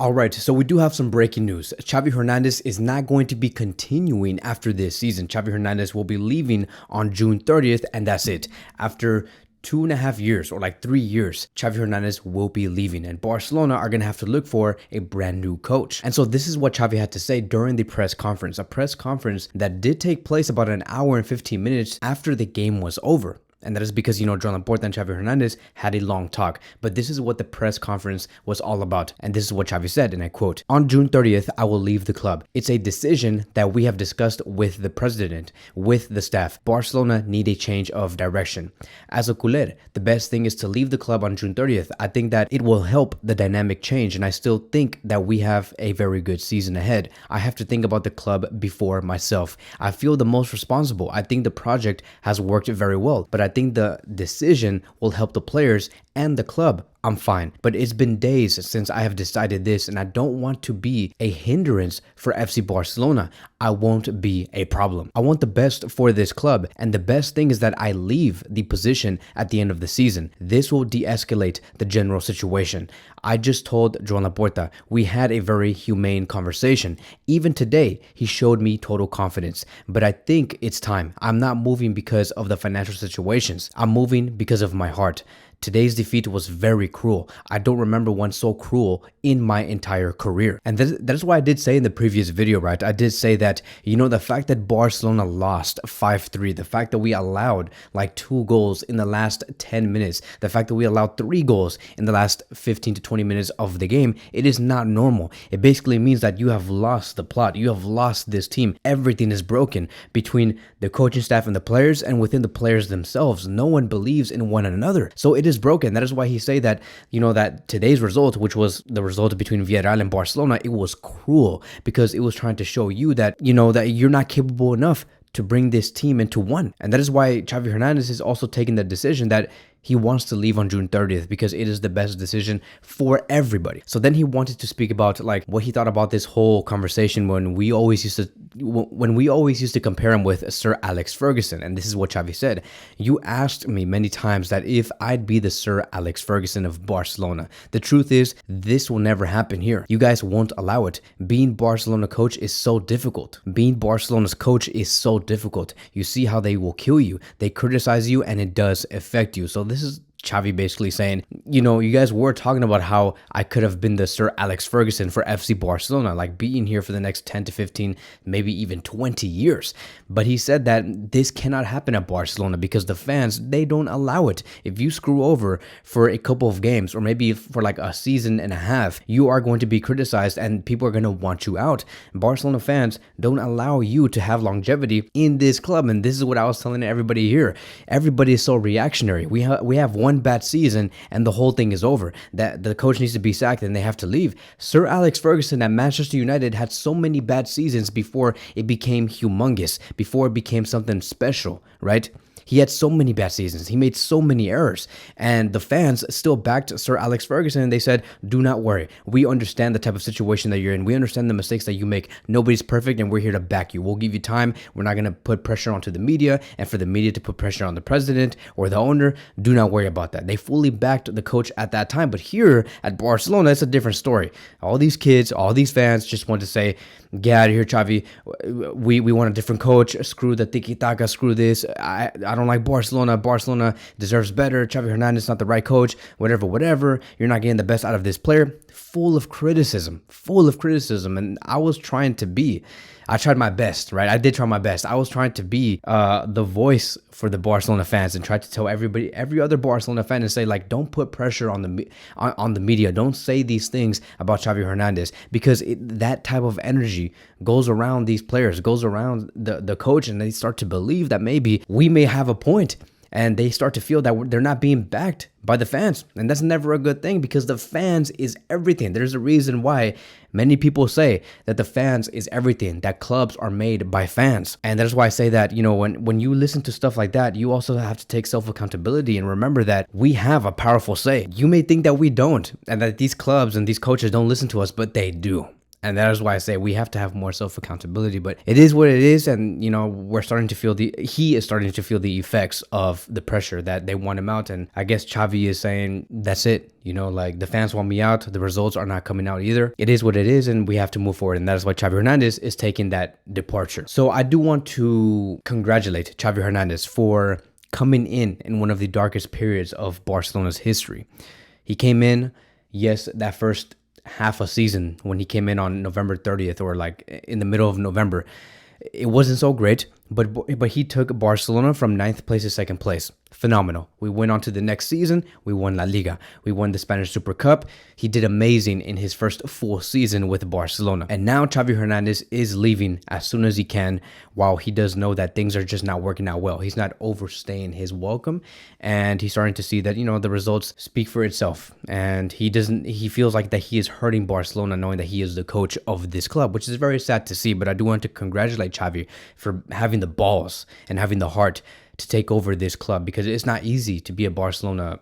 All right, so we do have some breaking news. Xavi Hernandez is not going to be continuing after this season. Xavi Hernandez will be leaving on June 30th, and that's it. After 2.5 years or like 3 years, Xavi Hernandez will be leaving, and Barcelona are going to have to look for a brand new coach. And so this is what Xavi had to say during the press conference, a press conference that did take place about an hour and 15 minutes after the game was over. And that is because, Joan Laporta and Xavi Hernandez had a long talk. But this is what the press conference was all about. And this is what Xavi said, and I quote, "On June 30th, I will leave the club. It's a decision that we have discussed with the president, with the staff. Barcelona need a change of direction. As a culé, the best thing is to leave the club on June 30th. I think that it will help the dynamic change, and I still think that we have a very good season ahead. I have to think about the club before myself. I feel the most responsible. I think the project has worked very well, but I think the decision will help the players and the club. I'm fine. But it's been days since I have decided this, and I don't want to be a hindrance for FC Barcelona. I won't be a problem. I want the best for this club, and the best thing is that I leave the position at the end of the season. This will de-escalate the general situation. I just told Joan Laporta we had a very humane conversation. Even today, he showed me total confidence. But I think it's time. I'm not moving because of the financial situations. I'm moving because of my heart. Today's defeat was very cruel. I don't remember one so cruel in my entire career." And that is why I did say in the previous video, right? I did say that, the fact that Barcelona lost 5-3, the fact that we allowed like 2 goals in the last 10 minutes, the fact that we allowed 3 goals in the last 15 to 20 minutes of the game, it is not normal. It basically means that you have lost the plot. You have lost this team. Everything is broken between the coaching staff and the players, and within the players themselves. No one believes in one another. So it is broken. That is why he say that, that today's result, which was the result between Villarreal and Barcelona, it was cruel because it was trying to show you that, that you're not capable enough to bring this team into one. And that is why Xavi Hernandez is also taking the decision that he wants to leave on June 30th because it is the best decision for everybody. So then he wanted to speak about like what he thought about this whole conversation when we always used to compare him with Sir Alex Ferguson. And this is what Xavi said. "You asked me many times that if I'd be the Sir Alex Ferguson of Barcelona. The truth is this will never happen here. You guys won't allow it. Being Barcelona coach is so difficult. Being Barcelona's coach is so difficult. You see how they will kill you. They criticize you and it does affect you." So this is Xavi basically saying, you guys were talking about how I could have been the Sir Alex Ferguson for FC Barcelona, like being here for the next 10 to 15, maybe even 20 years. But he said that this cannot happen at Barcelona because the fans, they don't allow it. If you screw over for a couple of games or maybe for like a season and a half, you are going to be criticized and people are going to want you out. Barcelona fans don't allow you to have longevity in this club. And this is what I was telling everybody here. Everybody is so reactionary. We have one bad season and the whole thing is over, that the coach needs to be sacked and they have to leave. Sir Alex Ferguson at Manchester United had so many bad seasons before it became humongous, before it became something special, right? He had so many bad seasons. He made so many errors. And the fans still backed Sir Alex Ferguson. And they said, do not worry. We understand the type of situation that you're in. We understand the mistakes that you make. Nobody's perfect and we're here to back you. We'll give you time. We're not going to put pressure onto the media and for the media to put pressure on the president or the owner. Do not worry about that. They fully backed the coach at that time. But here at Barcelona, it's a different story. All these kids, all these fans just want to say, get out of here, Xavi. We want a different coach. Screw the tiki-taka. Screw this. I don't like Barcelona. Barcelona deserves better. Xavi Hernandez is not the right coach. Whatever. You're not getting the best out of this player. Full of criticism. And I tried my best, right? I did try my best. I was trying to be the voice for the Barcelona fans and tried to tell every other Barcelona fan and say, like, don't put pressure on the media. Don't say these things about Xavi Hernandez because that type of energy goes around these players, goes around the coach, and they start to believe that maybe we may have a point. And they start to feel that they're not being backed by the fans. And that's never a good thing because the fans is everything. There's a reason why many people say that the fans is everything, that clubs are made by fans. And that's why I say that, when you listen to stuff like that, you also have to take self-accountability and remember that we have a powerful say. You may think that we don't and that these clubs and these coaches don't listen to us, but they do. And that is why I say we have to have more self-accountability. But it is what it is, and we're starting to feel he is starting to feel the effects of the pressure that they want him out. And I guess Xavi is saying that's it. Like the fans want me out. The results are not coming out either. It is what it is, and we have to move forward. And that is why Xavi Hernandez is taking that departure. So I do want to congratulate Xavi Hernandez for coming in one of the darkest periods of Barcelona's history. He came in, yes, that first half a season when he came in on November 30th or like in the middle of November, it wasn't so great, but he took Barcelona from 9th place to 2nd place. Phenomenal. We went on to the next season. We won La Liga. We won the Spanish Super Cup. He did amazing in his first full season with Barcelona. And now Xavi Hernandez is leaving as soon as he can, while he does know that things are just not working out well. He's not overstaying his welcome, and he's starting to see that, the results speak for itself. And he feels like that he is hurting Barcelona knowing that he is the coach of this club, which is very sad to see. But I do want to congratulate Xavi for having the balls and having the heart to take over this club, because it's not easy to be a Barcelona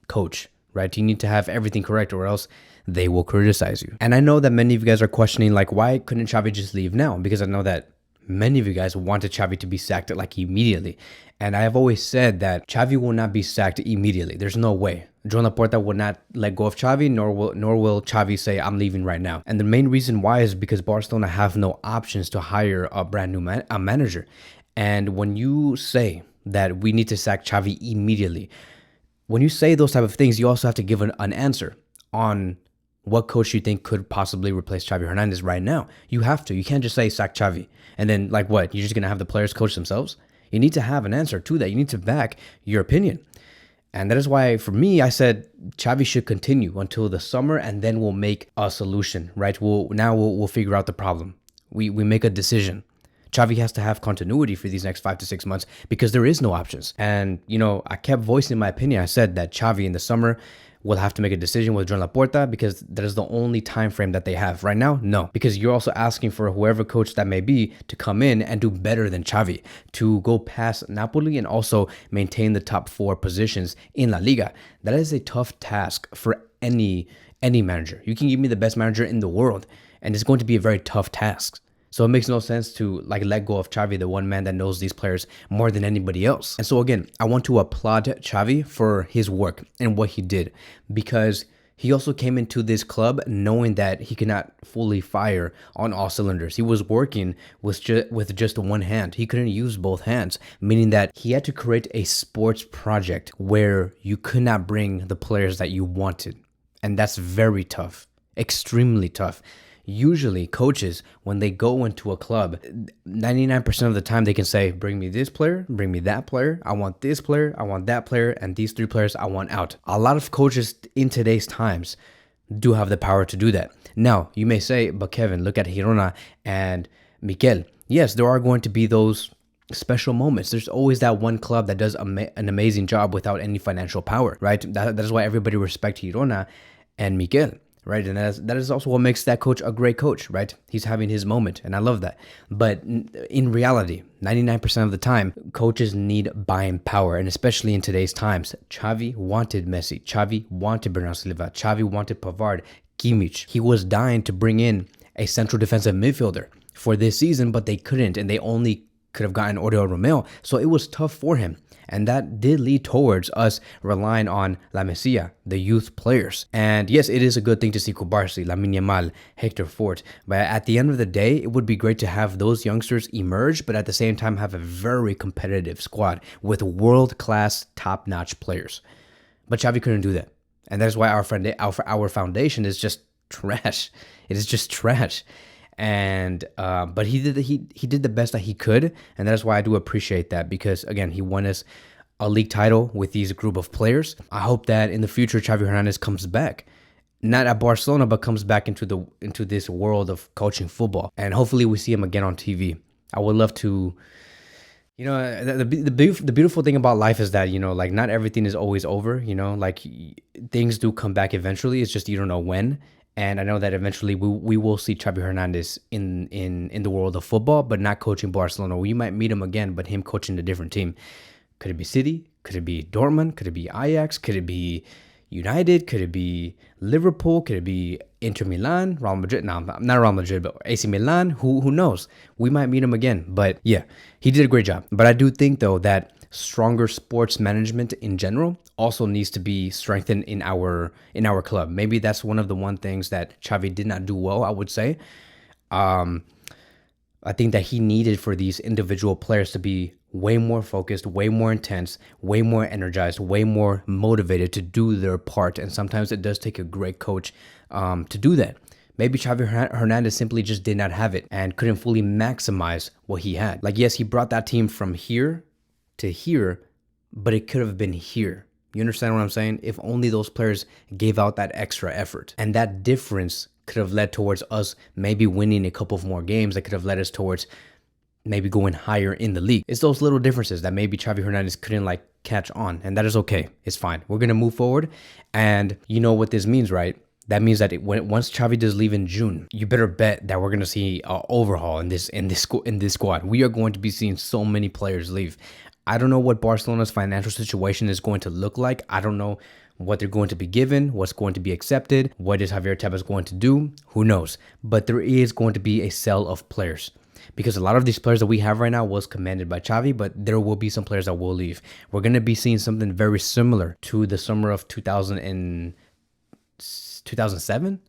coach, right? You need to have everything correct or else they will criticize you. And I know that many of you guys are questioning, like, why couldn't Xavi just leave now? Because I know that many of you guys wanted Xavi to be sacked like immediately. And I have always said that Xavi will not be sacked immediately. There's no way. Joan Laporta will not let go of Xavi, nor will Xavi say, I'm leaving right now. And the main reason why is because Barcelona have no options to hire a brand new manager. And when you say that we need to sack Xavi immediately, when you say those type of things, you also have to give an answer on what coach you think could possibly replace Xavi Hernandez right now. You have to. You can't just say sack Xavi and then like what? You're just going to have the players coach themselves? You need to have an answer to that. You need to back your opinion. And that is why, for me, I said Xavi should continue until the summer, and then we'll make a solution, right? We'll figure out the problem. We make a decision. Xavi has to have continuity for these next 5 to 6 months because there is no options. And, I kept voicing my opinion. I said that Xavi in the summer will have to make a decision with Joan Laporta because that is the only time frame that they have. Right now, no. Because you're also asking for whoever coach that may be to come in and do better than Xavi, to go past Napoli and also maintain the top 4 positions in La Liga. That is a tough task for any manager. You can give me the best manager in the world, and it's going to be a very tough task. So it makes no sense to let go of Xavi, the one man that knows these players more than anybody else. And so again, I want to applaud Xavi for his work and what he did, because he also came into this club knowing that he cannot fully fire on all cylinders. He was working with just one hand. He couldn't use both hands, meaning that he had to create a sports project where you could not bring the players that you wanted. And that's very tough, extremely tough. Usually coaches, when they go into a club, 99% of the time they can say, bring me this player, bring me that player, I want this player, I want that player, and these 3 players I want out. A lot of coaches in today's times do have the power to do that. Now, you may say, but Kevin, look at Girona and Mikel. Yes, there are going to be those special moments. There's always that one club that does an amazing job without any financial power, right? That is why everybody respects Girona and Mikel. Right, and that is also what makes that coach a great coach, right? He's having his moment, and I love that. But in reality, 99% of the time, coaches need buying power, and especially in today's times. Xavi wanted Messi. Xavi wanted Bernardo Silva. Xavi wanted Pavard, Kimmich. He was dying to bring in a central defensive midfielder for this season, but they couldn't, and they only could have gotten Oriol Romeu, so it was tough for him. And that did lead towards us relying on La Masia, the youth players. And yes, it is a good thing to see Cubarsí, Lamine Yamal, Hector Fort. But at the end of the day, it would be great to have those youngsters emerge, but at the same time have a very competitive squad with world-class, top-notch players. But Xavi couldn't do that. And that's why our foundation is just trash. It is just trash. And but he did the best that he could, and that's why I do appreciate that, because again, he won us a league title with these group of players. I hope that in the future Xavi Hernandez comes back, not at Barcelona, but comes back into this world of coaching football, and hopefully we see him again on TV. I would love to. The beautiful thing about life is that, not everything is always over. Things do come back eventually. It's just you don't know when. And I know that eventually we will see Xavi Hernandez in the world of football, but not coaching Barcelona. We might meet him again, but him coaching a different team. Could it be City? Could it be Dortmund? Could it be Ajax? Could it be, United? Could it be Liverpool? Could it be Inter Milan, Real Madrid? No, not Real Madrid, but AC Milan. Who knows? We might meet him again. But yeah, he did a great job. But I do think though that stronger sports management in general also needs to be strengthened in our club. Maybe that's one of the things that Xavi did not do well, I would say. I think that he needed for these individual players to be way more focused, way more intense, way more energized, way more motivated to do their part. And sometimes it does take a great coach to do that. Maybe Xavi Hernandez simply just did not have it and couldn't fully maximize what he had. Like, yes, he brought that team from here to here, but it could have been here. You understand what I'm saying? If only those players gave out that extra effort. And that difference could have led towards us maybe winning a couple of more games. That could have led us towards maybe going higher in the league. It's those little differences that maybe Xavi Hernandez couldn't catch on. And that is okay. It's fine. We're going to move forward. And you know what this means, right? That means that once Xavi does leave in June, you better bet that we're going to see an overhaul in this squad. We are going to be seeing so many players leave. I don't know what Barcelona's financial situation is going to look like. I don't know what they're going to be given, what's going to be accepted, what is Javier Tebas going to do, who knows. But there is going to be a sell of players because a lot of these players that we have right now was commanded by Xavi, but there will be some players that will leave. We're going to be seeing something very similar to the summer of 2007,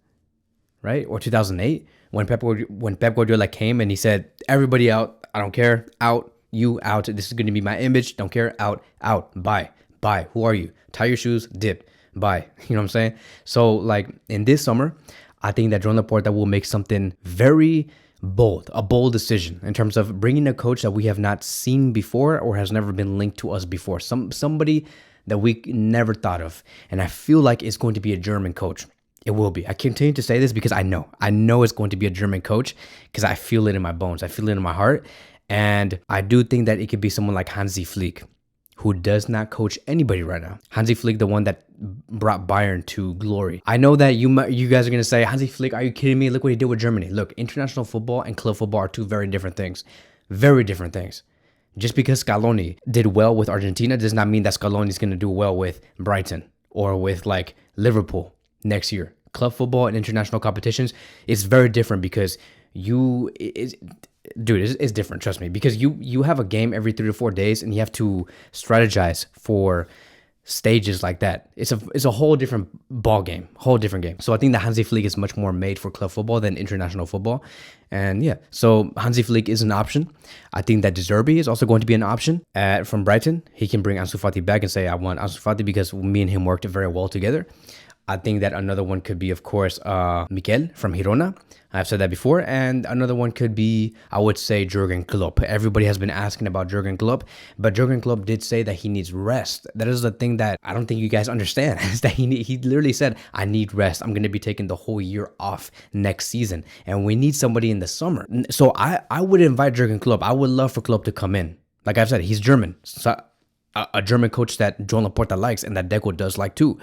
right? Or 2008 when Pep Guardiola came and he said, everybody out, I don't care, out, you out, this is going to be my image, don't care, out, bye. Who are you? Tie your shoes, dip, bye. You know what I'm saying? So in this summer, I think that Joan Laporta will make something very bold, a bold decision in terms of bringing a coach that we have not seen before or has never been linked to us before. Somebody that we never thought of. And I feel like it's going to be a German coach. It will be. I continue to say this because I know it's going to be a German coach because I feel it in my bones. I feel it in my heart. And I do think that it could be someone like Hansi Flick, who does not coach anybody right now. Hansi Flick, the one that brought Bayern to glory. I know that you guys are going to say, Hansi Flick, are you kidding me? Look what he did with Germany. Look, international football and club football are two very different things. Very different things. Just because Scaloni did well with Argentina does not mean that Scaloni is going to do well with Brighton or with Liverpool next year. Club football and international competitions is very different because it's different, trust me, because you have a game every 3 to 4 days and you have to strategize for stages like that. It's a whole different ball game, whole different game. So I think that Hansi Flick is much more made for club football than international football. And yeah, so Hansi Flick is an option. I think that De Zerbi is also going to be an option from Brighton. He can bring Ansu Fati back and say, I want Ansu Fati because me and him worked very well together. I think that another one could be, of course, Mikel from Girona. I've said that before. And another one could be, I would say, Jurgen Klopp. Everybody has been asking about Jurgen Klopp, but Jurgen Klopp did say that he needs rest. That is the thing that I don't think you guys understand, is that he literally said, I need rest. I'm going to be taking the whole year off next season, and we need somebody in the summer. So I would invite Jurgen Klopp. I would love for Klopp to come in. Like I've said, he's German. So a German coach that Joan Laporta likes and that Deco does like too.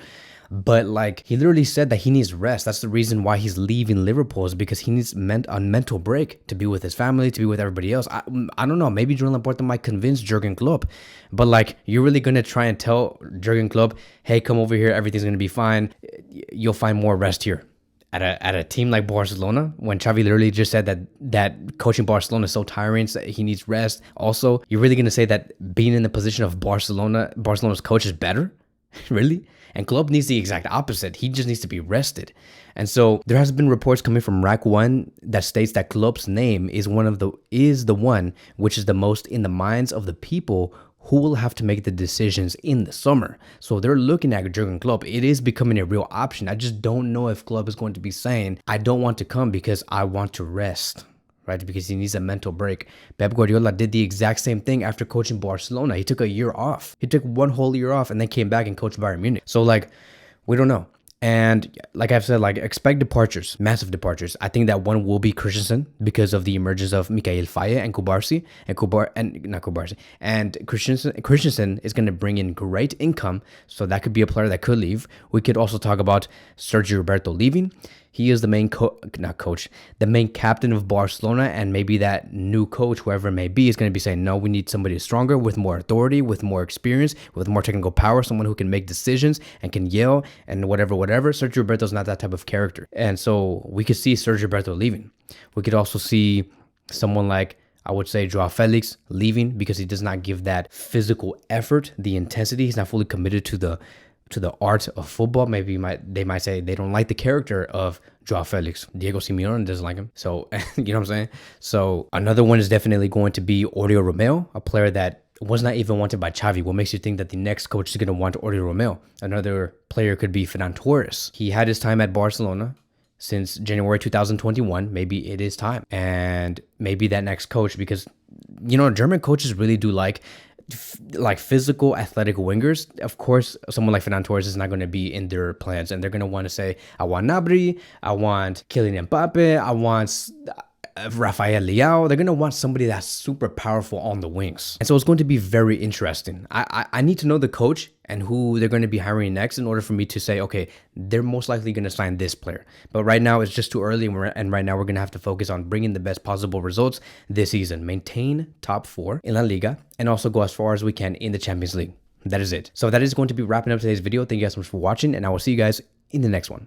But he literally said that he needs rest. That's the reason why he's leaving Liverpool, is because he needs a mental break to be with his family, to be with everybody else. I don't know. Maybe Joan Laporta might convince Jurgen Klopp. But you're really going to try and tell Jurgen Klopp, hey, come over here. Everything's going to be fine. You'll find more rest here. At a team like Barcelona, when Xavi literally just said that coaching Barcelona is so tiring, so he needs rest. Also, you're really going to say that being in the position of Barcelona's coach is better? Really? And Klopp needs the exact opposite. He just needs to be rested. And so there has been reports coming from Rack 1 that states that Klopp's name is the one which is the most in the minds of the people who will have to make the decisions in the summer. So they're looking at Jurgen Klopp. It is becoming a real option. I just don't know if Klopp is going to be saying, I don't want to come because I want to rest. Right? Because he needs a mental break. Pep Guardiola did the exact same thing after coaching Barcelona. He took a year off. He took one whole year off and then came back and coached Bayern Munich. So we don't know. And like I've said, expect departures, massive departures. I think that one will be Christensen because of the emergence of Mikael Faye and Kubarsi and Christensen is going to bring in great income. So that could be a player that could leave. We could also talk about Sergio Roberto leaving. he is the main the main captain of Barcelona, and maybe that new coach, whoever it may be, is going to be saying, no, we need somebody stronger, with more authority, with more experience, with more technical power, someone who can make decisions and can yell and whatever. Sergio Roberto's not that type of character. And so we could see Sergio Roberto leaving. We could also see someone like, I would say, Joao Felix leaving, because he does not give that physical effort, the intensity. He's not fully committed to the art of football. Maybe they might say they don't like the character of Joao Felix. Diego Simeone doesn't like him. So, you know what I'm saying? So another one is definitely going to be Oriol Romeu, a player that was not even wanted by Xavi. What makes you think that the next coach is going to want Oriol Romeu? Another player could be Ferran Torres. He had his time at Barcelona since January 2021. Maybe it is time. And maybe that next coach, because, you know, German coaches really do like physical, athletic wingers. Of course, someone like Ferran Torres is not going to be in their plans, and they're going to want to say, I want Gnabry, I want Kylian Mbappe, I want Rafael Leao. They're going to want somebody that's super powerful on the wings. And so it's going to be very interesting. I need to know the coach and who they're going to be hiring next in order for me to say, okay, they're most likely going to sign this player. But right now it's just too early, and right now we're going to have to focus on bringing the best possible results this season, maintain top 4 in La Liga, and also go as far as we can in the Champions League. That is it. So that is going to be wrapping up today's video. Thank you guys so much for watching, and I will see you guys in the next one.